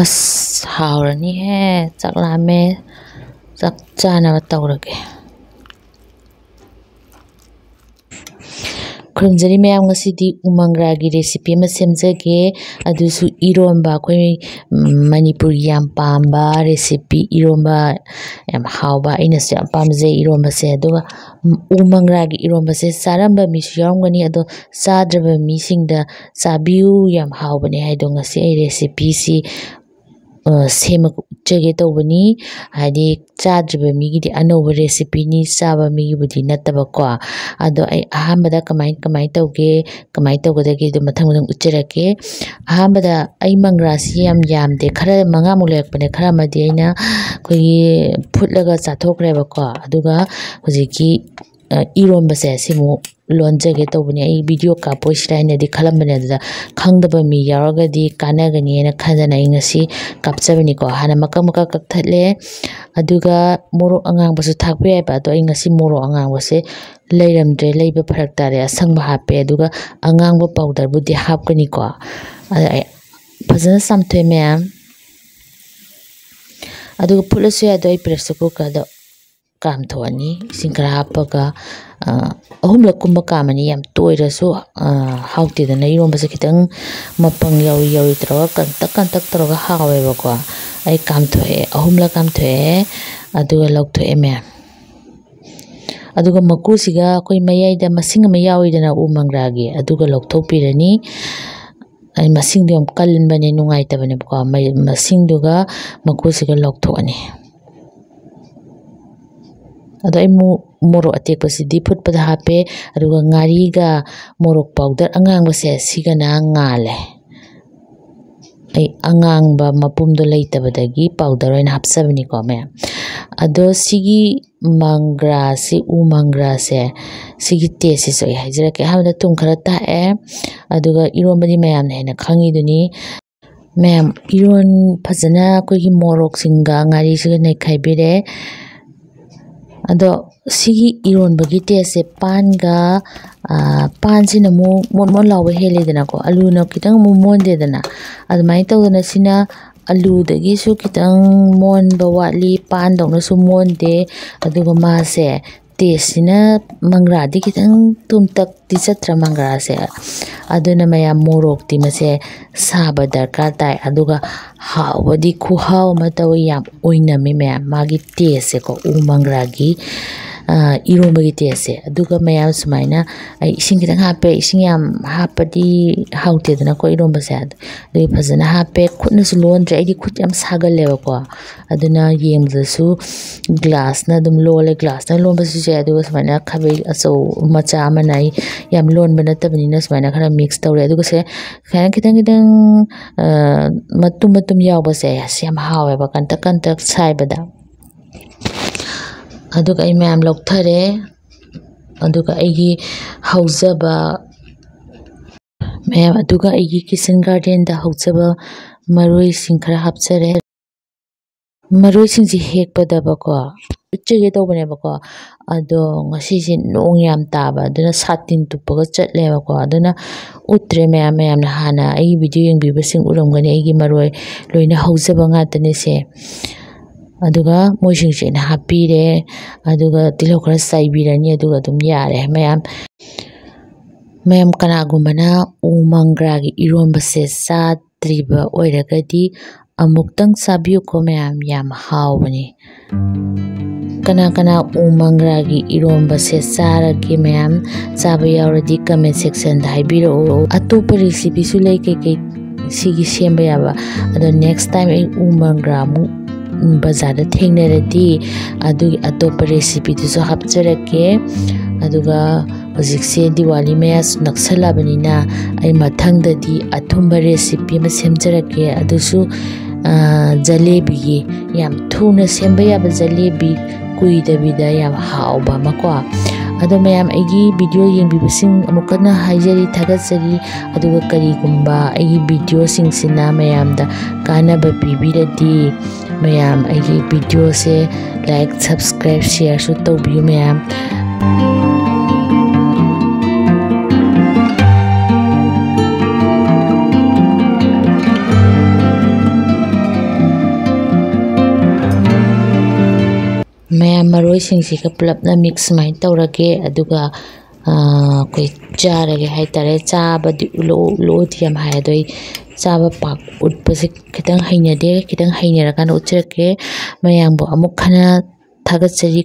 ꯑꯁ ꯍꯥꯎꯔꯅꯤꯍꯦ ꯆꯥꯛ ꯂꯥꯝꯃꯦ ꯆꯥꯛ ꯆꯥꯅꯕ ꯇꯧꯔꯒꯦ ꯈꯨꯔꯨꯝꯖꯔꯤ ꯃꯌꯥꯝ ꯉꯁꯤꯗꯤ ꯎꯃꯪꯒ꯭ꯔꯥꯒꯤ ꯔꯦꯁꯤꯄꯤ ꯑꯃ ꯁꯦꯝꯖꯒꯦ ꯑꯗꯨꯁꯨ ꯏꯔꯣꯝꯕ ꯑꯩꯈꯣꯏ ꯃꯅꯤꯄꯨꯔꯒꯤ ꯌꯥꯝ ꯄꯥꯝꯕ ꯔꯦꯁꯤꯄꯤ ꯏꯔꯣꯝꯕ ꯌꯥꯝ ꯍꯥꯎꯕ ꯑꯩꯅꯁꯨ ꯌꯥꯝ ꯄꯥꯝꯖꯩ ꯏꯔꯣꯝꯕꯁꯦ ꯑꯗꯨꯒ ꯎꯃꯪꯒ꯭ꯔꯥꯒꯤ ꯏꯔꯣꯝꯕꯁꯦ ꯆꯥꯔꯝꯕ ꯃꯤꯁꯨ ꯌꯥꯎꯔꯝꯒꯅꯤ ꯑꯗꯣ ꯆꯥꯗ꯭ꯔꯕ ꯃꯤꯁꯤꯡꯗ ꯆꯥꯕꯤꯌꯨ ꯌꯥꯝ ꯍꯥꯎꯕꯅꯦ ꯍꯥꯏꯗꯣ ꯉꯁꯤ ꯑꯩ ꯔꯦꯁꯤꯄꯤꯁꯤ ꯁꯦꯝꯃꯒ ꯎꯠꯆꯒꯦ ꯇꯧꯕꯅꯤ ꯍꯥꯏꯗꯤ ꯆꯥꯗ꯭ꯔꯤꯕ ꯃꯤꯒꯤꯗꯤ ꯑꯅꯧꯕ ꯔꯦꯁꯤꯄꯤꯅꯤ ꯆꯥꯕ ꯃꯤꯒꯤꯕꯨꯗꯤ ꯅꯠꯇꯕꯀꯣ ꯑꯗꯣ ꯑꯩ ꯑꯍꯥꯟꯕꯗ ꯀꯃꯥꯏ ꯇꯧꯒꯦ ꯀꯃꯥꯏ ꯇꯧꯒꯗꯒꯦ ꯑꯗꯨ ꯃꯊꯪ ꯎꯠꯆꯔꯛꯀꯦ ꯑꯍꯥꯟꯕꯗ ꯑꯩ ꯃꯪꯒ꯭ꯔꯥꯁꯤ ꯌꯥꯝꯗꯦ ꯈꯔ 5ꯃꯨꯛ ꯂꯩꯔꯛꯄꯅꯦ ꯈꯔ ꯑꯃꯗꯤ ꯑꯩꯅ ꯑꯩꯈꯣꯏꯒꯤ ꯐꯨꯠꯂꯒ ꯆꯥꯊꯣꯛꯈ꯭ꯔꯦꯕꯀꯣ ꯑꯗꯨꯒ ꯍꯧꯖꯤꯛꯀꯤ ꯏꯔꯣꯝꯕꯁꯦ ꯁꯤꯃꯨꯛ ꯂꯣꯟꯖꯒꯦ ꯇꯧꯕꯅꯦ ꯑꯩ ꯚꯤꯗꯤꯑꯣ ꯀꯥꯞꯄꯣꯏꯁꯤꯔꯥ ꯍꯥꯏꯅꯗꯤ ꯈꯜꯂꯝꯕꯅꯦ ꯑꯗꯨꯗ ꯈꯪꯗꯕ ꯃꯤ ꯌꯥꯎꯔꯒꯗꯤ ꯀꯥꯟꯅꯒꯅꯤꯅ ꯈꯟꯗꯅ ꯑꯩ ꯉꯁꯤ ꯀꯥꯞꯆꯕꯅꯤꯀꯣ ꯍꯥꯟꯅ ꯃꯀꯛ ꯀꯛꯊꯠꯂꯦ ꯑꯗꯨꯒ ꯃꯣꯔꯣꯛ ꯑꯉꯥꯡꯕꯁꯨ ꯊꯥꯛꯄ ꯌꯥꯏꯕ ꯑꯗꯣ ꯑꯩ ꯉꯁꯤ ꯃꯣꯔꯣꯛ ꯑꯉꯥꯡꯕꯁꯦ ꯂꯩꯔꯝꯗ꯭ꯔꯦ ꯂꯩꯕ ꯐꯔꯛ ꯇꯥꯔꯦ ꯑꯁꯪꯕ ꯍꯥꯞꯄꯦ ꯑꯗꯨꯒ ꯑꯉꯥꯡꯕ ꯄꯥꯎꯗꯔꯕꯨꯗꯤ ꯍꯥꯞꯀꯅꯤꯀꯣ ꯑꯗ ꯑꯩ ꯐꯖꯅ ꯆꯥꯝꯊꯣꯛꯑꯦ ꯃꯌꯥꯝ ꯑꯗꯨꯒ ꯐꯨꯠꯂꯁꯨ ꯌꯥꯏ ꯑꯗꯣ ꯑꯩ ꯄ꯭ꯔꯦꯁꯔ ꯀꯨꯀꯔꯗ ꯀꯥꯝꯊꯣꯛꯑꯅꯤ ꯏꯁꯤꯡ ꯈꯔ ꯍꯥꯞꯄꯒ 3ꯂꯛꯀꯨꯝꯕ ꯀꯥꯝꯃꯅꯤ ꯌꯥꯝ ꯇꯣꯏꯔꯁꯨ ꯍꯥꯎꯇꯦꯗꯅ ꯏꯔꯣꯝꯕꯁꯦ ꯈꯤꯇꯪ ꯃꯄꯪ ꯌꯥꯎꯔꯤ ꯇꯧꯔꯒ ꯀꯟꯇꯛ ꯇꯧꯔꯒ ꯍꯥꯎꯋꯦꯕꯀꯣ ꯑꯩ ꯀꯥꯝꯊꯣꯛꯑꯦ 3ꯂꯛ ꯀꯥꯝꯊꯣꯛꯑꯦ ꯑꯗꯨꯒ ꯂꯧꯊꯣꯛꯑꯦ ꯃꯌꯥꯝ ꯑꯗꯨꯒ ꯃꯀꯨꯁꯤꯒ ꯑꯩꯈꯣꯏ ꯃꯌꯥꯏꯗ ꯃꯁꯤꯡ ꯑꯃ ꯌꯥꯎꯏꯗꯅ ꯎ ꯃꯪꯒ꯭ꯔꯥꯒꯤ ꯑꯗꯨꯒ ꯂꯧꯊꯣꯛꯄꯤꯔꯅꯤ ꯑꯩ ꯃꯁꯤꯡꯗꯣ ꯌꯥꯝ ꯀꯟꯕꯅꯦ ꯅꯨꯡꯉꯥꯏꯇꯕꯅꯦꯕꯀꯣ ꯃꯁꯤꯡꯗꯨꯒ ꯃꯀꯨꯁꯤꯒ ꯂꯧꯊꯣꯛꯑꯅꯤ ꯑꯗꯣ ꯑꯩ ꯃꯣꯔꯣꯛ ꯑꯇꯦꯛꯄꯁꯤꯗꯤ ꯐꯨꯠꯄꯗ ꯍꯥꯞꯄꯦ ꯑꯗꯨꯒ ꯉꯥꯔꯤꯒ ꯃꯣꯔꯣꯛ ꯄꯥꯎꯗꯔ ꯑꯉꯥꯡꯕꯁꯦ ꯁꯤꯒꯅ ꯉꯥꯜꯂꯦ ꯑꯩ ꯑꯉꯥꯡꯕ ꯃꯄꯨꯝꯗꯣ ꯂꯩꯇꯕꯗꯒꯤ ꯄꯥꯎꯗꯔ ꯑꯣꯏꯅ ꯍꯥꯞꯆꯕꯅꯤꯀꯣ ꯃꯌꯥꯝ ꯑꯗꯣ ꯁꯤꯒꯤ ꯃꯪꯒ꯭ꯔꯥꯁꯤ ꯎ ꯃꯪꯒ꯭ꯔꯥꯁꯦ ꯁꯤꯒꯤ ꯇꯦꯁꯁꯤꯁꯨ ꯑꯩ ꯍꯥꯏꯖꯔꯛꯀꯦ ꯑꯍꯥꯟꯕꯗ ꯊꯨꯝ ꯈꯔ ꯊꯥꯛꯑꯦ ꯑꯗꯨꯒ ꯏꯔꯣꯟꯕꯗꯤ ꯃꯌꯥꯝꯅ ꯍꯦꯟꯅ ꯈꯪꯉꯤꯗꯨꯅꯤ ꯃꯌꯥꯝ ꯐꯖꯅ ꯑꯩꯈꯣꯏꯒꯤ ꯃꯣꯔꯣꯛꯁꯤꯡꯒ ꯉꯥꯔꯤꯁꯤꯒ ꯅꯩꯈꯥꯏꯕꯤꯔꯦ ꯑꯗꯣ ꯁꯤꯒꯤ ꯏꯔꯣꯟꯕꯒꯤ ꯇꯦꯁꯁꯦ ꯄꯥꯟꯁꯤꯅ ꯑꯃꯨꯛ ꯃꯣꯟ ꯂꯥꯎꯕ ꯍꯦꯜꯂꯤꯗꯅꯀꯣ ꯑꯂꯨꯅ ꯈꯤꯇꯪ ꯑꯃꯨꯛ ꯃꯣꯟꯗꯦꯗꯅ ꯑꯗꯨꯃꯥꯏꯅ ꯇꯧꯗꯅ ꯁꯤꯅ ꯑꯂꯨꯗꯒꯤꯁꯨ ꯈꯤꯇꯪ ꯃꯣꯟꯕ ꯋꯥꯠꯂꯤ ꯄꯥꯟꯗꯧꯅꯁꯨ ꯃꯣꯟꯗꯦ ꯑꯗꯨꯒ ꯃꯥꯁꯦ ꯇꯦꯁꯁꯤꯅ ꯃꯪꯒ꯭ꯔꯥꯗꯤ ꯈꯤꯇꯪ ꯇꯨꯝꯇꯛꯇꯤ ꯆꯠꯇ꯭ꯔ ꯃꯪꯒ꯭ꯔꯥꯁꯦ ꯑꯗꯨꯅ ꯃꯌꯥꯝ ꯃꯣꯔꯣꯛꯇꯤ ꯃꯁꯦ ꯁꯥꯕ ꯗꯔꯀꯥꯔ ꯇꯥꯏ ꯑꯗꯨꯒ ꯍꯥꯎꯕꯗꯤ ꯈꯨꯍꯥꯎ ꯑꯃ ꯇꯧꯋꯤ ꯌꯥꯝ ꯑꯣꯏꯅꯝꯃꯤ ꯃꯌꯥꯝ ꯃꯥꯒꯤ ꯇꯦꯁꯁꯦꯀꯣ ꯎ ꯃꯪꯒ꯭ꯔꯥꯒꯤ ꯏꯔꯣꯝꯕꯒꯤ ꯇꯦꯁꯁꯦ ꯑꯗꯨꯒ ꯃꯌꯥꯝ ꯁꯨꯃꯥꯏꯅ ꯑꯩ ꯏꯁꯤꯡ ꯈꯤꯇꯪ ꯍꯥꯞꯄꯦ ꯏꯁꯤꯡ ꯌꯥꯝ ꯍꯥꯞꯄꯗꯤ ꯍꯥꯎꯇꯦꯗꯅꯀꯣ ꯏꯔꯣꯝꯕꯁꯦ ꯑꯗꯨꯒꯤ ꯐꯖꯅ ꯍꯥꯞꯄꯦ ꯈꯨꯠꯅꯁꯨ ꯂꯣꯟꯗ꯭ꯔꯦ ꯑꯩꯗꯤ ꯈꯨꯠ ꯌꯥꯝ ꯁꯥꯒꯜꯂꯦꯕꯀꯣ ꯑꯗꯨꯅ ꯌꯦꯡꯕꯗꯁꯨ ꯒ꯭ꯂꯥꯁꯅ ꯑꯗꯨꯝ ꯂꯣꯜꯂꯦ ꯒ꯭ꯂꯥꯁꯅ ꯂꯣꯟꯕꯁꯤꯁꯨ ꯌꯥꯏ ꯑꯗꯨꯒ ꯁꯨꯃꯥꯏꯅ ꯈꯥꯕꯩ ꯃꯆꯥ ꯑꯃꯅ ꯑꯩ ꯌꯥꯝ ꯂꯣꯟꯕ ꯅꯠꯇꯕꯅꯤꯅ ꯁꯨꯃꯥꯏꯅ ꯈꯔ ꯃꯤꯛꯁ ꯇꯧꯔꯦ ꯑꯗꯨꯒ ꯁꯨꯃꯥꯏꯅ ꯈꯤꯇꯪ ꯃꯇꯨꯝ ꯌꯥꯎꯕꯁꯦ ꯌꯥꯝ ꯍꯥꯎꯋꯦꯕ ꯀꯟꯇꯛ ꯁꯥꯏꯕꯗ ꯑꯗꯨꯒ ꯑꯩ ꯃꯌꯥꯝ ꯂꯧꯊꯔꯦ ꯑꯗꯨꯒ ꯑꯩꯒꯤ ꯍꯧꯖꯕ ꯃꯌꯥꯝ ꯑꯗꯨꯒ ꯑꯩꯒꯤ ꯀꯤꯆꯟ ꯒꯥꯔꯗꯦꯟꯗ ꯍꯧꯖꯕ ꯃꯔꯣꯏꯁꯤꯡ ꯈꯔ ꯍꯥꯞꯆꯔꯦ ꯃꯔꯣꯏꯁꯤꯡꯁꯤ ꯍꯦꯛꯄꯗꯕꯀꯣ ꯎꯠꯆꯒꯦ ꯇꯧꯕꯅꯦꯕꯀꯣ ꯑꯗꯣ ꯉꯁꯤꯁꯦ ꯅꯣꯡ ꯌꯥꯝ ꯇꯥꯕ ꯑꯗꯨꯅ ꯁꯥꯇꯤꯟ ꯇꯨꯞꯄꯒ ꯆꯠꯂꯦꯕꯀꯣ ꯑꯗꯨꯅ ꯎꯠꯇ꯭ꯔꯦ ꯃꯌꯥꯝꯅ ꯍꯥꯟꯅ ꯑꯩꯒꯤ ꯚꯤꯗꯤꯑꯣ ꯌꯦꯡꯕꯤꯕꯁꯤꯡ ꯎꯔꯝꯒꯅꯤ ꯑꯩꯒꯤ ꯃꯔꯣꯏ ꯂꯣꯏꯅ ꯍꯧꯖꯕ ꯉꯥꯛꯇꯅꯦ ꯁꯦ ꯑꯗꯨꯒ ꯃꯣꯏꯁꯤꯡꯁꯦ ꯑꯩꯅ ꯍꯥꯞꯄꯤꯔꯦ ꯑꯗꯨꯒ ꯇꯤꯜꯍꯧ ꯈꯔ ꯆꯥꯏꯕꯤꯔꯅꯤ ꯑꯗꯨꯒ ꯑꯗꯨꯝ ꯌꯥꯔꯦ ꯃꯌꯥꯝ ꯀꯅꯥꯒꯨꯝꯕꯅ ꯎ ꯃꯪꯒ꯭ꯔꯥꯒꯤ ꯏꯔꯣꯟꯕꯁꯦ ꯆꯥꯗ꯭ꯔꯤꯕ ꯑꯣꯏꯔꯒꯗꯤ ꯑꯃꯨꯛꯇꯪ ꯆꯥꯕꯤꯌꯨꯀꯣ ꯃꯌꯥꯝ ꯌꯥꯝ ꯍꯥꯎꯕꯅꯤ ꯀꯅꯥ ꯎ ꯃꯪꯒ꯭ꯔꯥꯒꯤ ꯏꯔꯣꯟꯕꯁꯦ ꯆꯥꯔꯒꯦ ꯃꯌꯥꯝ ꯆꯥꯕ ꯌꯥꯎꯔꯗꯤ ꯀꯃꯦꯟ ꯁꯦꯛꯁꯟꯗ ꯍꯥꯏꯕꯤꯔꯛꯑꯣ ꯑꯇꯣꯞꯄ ꯔꯦꯁꯤꯄꯤꯁꯨ ꯂꯩ ꯀꯩ ꯁꯤꯒꯤ ꯁꯦꯝꯕ ꯌꯥꯕ ꯑꯗꯣ ꯅꯦꯛꯁ ꯇꯥꯏꯝ ꯑꯩ ꯎ ꯃꯪꯒ꯭ꯔꯥ ꯑꯃꯨꯛ ꯕꯖꯥꯔꯗ ꯊꯦꯡꯅꯔꯗꯤ ꯑꯗꯨꯒꯤ ꯑꯇꯣꯞꯄ ꯔꯦꯁꯤꯄꯤꯗꯨꯁꯨ ꯍꯥꯞꯆꯔꯛꯀꯦ ꯑꯗꯨꯒ ꯍꯧꯖꯤꯛꯁꯦ ꯗꯤꯋꯥꯂꯤ ꯃꯌꯥꯁꯨ ꯅꯛꯁꯜꯂꯕꯅꯤꯅ ꯑꯩ ꯃꯊꯪꯗꯗꯤ ꯑꯊꯨꯝꯕ ꯔꯦꯁꯤꯄꯤ ꯑꯃ ꯁꯦꯝꯖꯔꯛꯀꯦ ꯑꯗꯨꯁꯨ ꯖलेबꯤꯒꯤ ꯌꯥꯝ ꯊꯨꯅ ꯁꯦꯝꯕ ꯌꯥꯕ ꯖलेबꯤ ꯀꯨꯏꯗꯕꯤꯗ ꯌꯥꯝ ꯍꯥꯎꯕ ꯑꯃꯀꯣ ꯑꯗꯣ ꯃꯌꯥꯝ ꯑꯩꯒꯤ ꯚꯤꯗꯤꯑꯣ ꯌꯦꯡꯕꯤꯕꯁꯤꯡ ꯑꯃꯨꯛꯀꯟꯅ ꯍꯥꯏꯖꯔꯤ ꯊꯥꯒꯠꯆꯔꯤ ꯑꯗꯨꯒ ꯀꯔꯤꯒꯨꯝꯕ ꯑꯩꯒꯤ ꯚꯤꯗꯤꯑꯣꯁꯤꯡꯁꯤꯅ ꯃꯌꯥꯝꯗ ꯀꯥꯟꯅꯕ ꯄꯤꯕꯤꯔꯗꯤ ꯃꯌꯥꯝ ꯑꯩꯒꯤ ꯚꯤꯗꯤꯑꯣꯁꯦ ꯂꯥꯏꯛ ꯁꯕꯁꯀ꯭ꯔꯥꯏꯕ ꯁꯤꯌꯔꯁꯨ ꯇꯧꯕꯤꯌꯨ ꯃꯌꯥꯝ ꯃꯌꯥꯝ ꯃꯔꯣꯏꯁꯤꯡꯁꯤꯒ ꯄꯨꯂꯞꯅ ꯃꯤꯛꯁ ꯁꯨꯃꯥꯏꯅ ꯇꯧꯔꯒꯦ ꯑꯗꯨꯒ ꯑꯩꯈꯣꯏ ꯆꯥꯔꯒꯦ ꯍꯥꯏꯇꯥꯔꯦ ꯆꯥꯕꯗꯤ ꯎꯠꯂꯛꯑꯣꯗꯤ ꯌꯥꯝ ꯍꯥꯏ ꯑꯗꯣ ꯑꯩ ꯆꯥꯕ ꯄꯥꯛ ꯎꯠꯄꯁꯦ ꯈꯤꯇꯪ ꯍꯩꯅꯗꯦ ꯈꯤꯇꯪ ꯍꯩꯅꯔꯀꯥꯟꯗ ꯎꯠꯆꯔꯛꯀꯦ ꯃꯌꯥꯝꯕꯨ ꯑꯃꯨꯛ ꯍꯟꯅ ꯊꯥꯒꯠꯆꯔꯤ